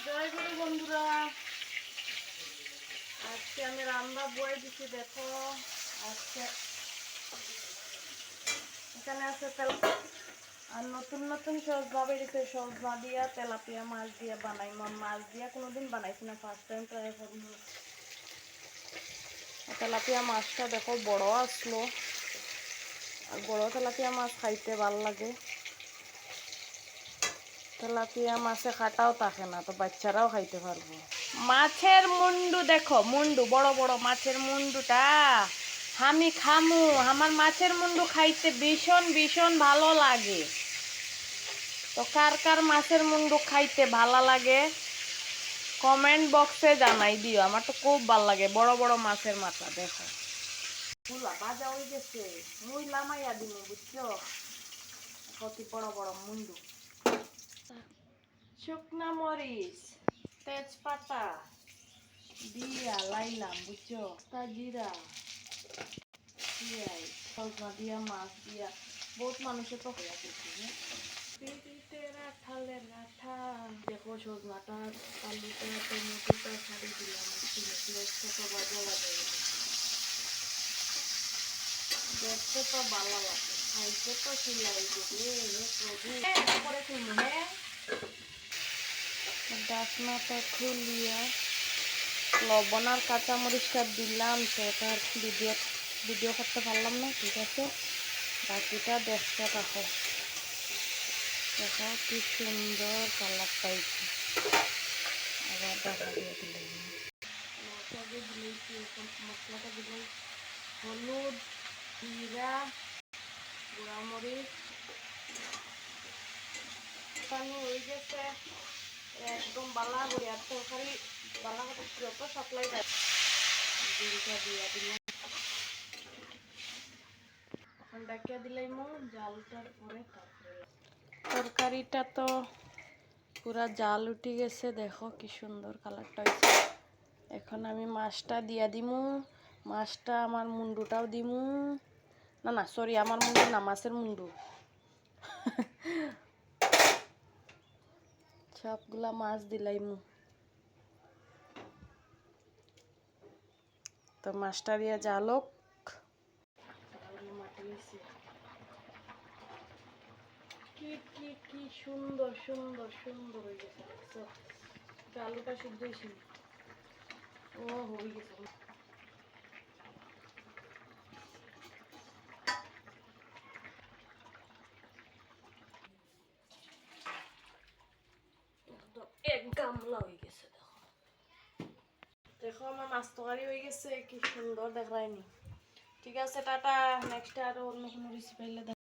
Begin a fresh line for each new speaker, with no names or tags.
জয় গুরু বন্ধুরা, আজকে আমি রান্না বয়ে দিচ্ছি। দেখো আজকে এখানে আছে তেল আর নতুন নতুন সজনা বেরিয়েছে। সজনা দিয়া তেলাপিয়া মাছ দিয়ে বানাই। মাছ দিয়া কোনোদিন বানাইছি না, ফার্স্ট টাইম ট্রাই করবো। তেলাপিয়া মাছটা দেখো বড় আসলো, আর বড় তেলাপিয়া মাছ খাইতে ভাল লাগে। তেলাপিয়া মাছে কাটাও থাকে না, তো বাচ্চারাও খাইতে পারবো। মাছের মুন্ডু দেখো, মুন্ডু বড় বড় মাছের মুন্ডুটা আমি খামু। আমার মাছের মুন্ডু খাইতে ভীষণ ভীষণ ভালো লাগে। তো কার কার মাছের মুন্ডু খাইতে ভালো লাগে কমেন্ট বক্সে জানাই দিও। আমার তো খুব ভালো লাগে। বড় বড় মাছের মাথা দেখো ফুলা ভাজা হয়ে গেছে, মুই লামাইয়া দিমু বুঝছো। কত বড় বড় মুন্ডু, শুকনা মরিচ তেজপাতা দিয়া লাইলাম বুঝছো, তা জিরা পেঁয়াজ সজনা দিয়া মাছ দিয়া বহুত মানুষের তো হইয়া গেছে। ঠালের রাঠা দেখো সজনাটা আলুটা টমেটোটা ছাড়ি দিলাম, কত বাজা লাগে। দেখতে তো ভালো লাগে, খাইতে তো সিলাই দেবে প্রভু করে শুনবো। হ্যাঁ ডাকনাটা খুলিয়া লবণ আর কাঁচামরিচটা দিলাম। তো ওটার ভিডিও করতে পারলাম না, ঠিক আছে বাকিটা দেখতে থাকো। দেখো কি সুন্দর কালার পাইছি। আবার দেখা দিয়ে দিলাম মশলাটা দিলাম হলুদ জিরা গুঁড়ামরিচ পানি হয়ে গেছে একদম বালা করে। আর তরকারি বালা করে যত সাপ্লাই দেয় জিরিটা দিয়ে দিলাম। এখন ডাকিয়া দিলাই জালটার পরে তরকারিটা তো পুরা জাল উঠে গেছে। দেখো কি সুন্দর কালারটা হয়েছে। এখন আমি মাছটা দিয়া দিমু। মাছটা আমার মুন্ডুটাও দিমু। না না সরি, আমার মুন্ডু না, মাছের মুন্ডু। সবগুলা মাছ দিলাইমু। তো মাছটা দিয়া জালক কি কি কি সুন্দর সুন্দর সুন্দর হয়ে গেছে। আলুটা সিদ্ধ হয়েছে, ও হয়ে গেছে। এক গামলা হয়ে গেছে। দেখো দেখো আমার মাছ তরকারি হয়ে গেছে, কি সুন্দর দেখায়নি। ঠিক আছে টাটা, নেক্সট আর অন্য কোনো রেসিপি পাইলে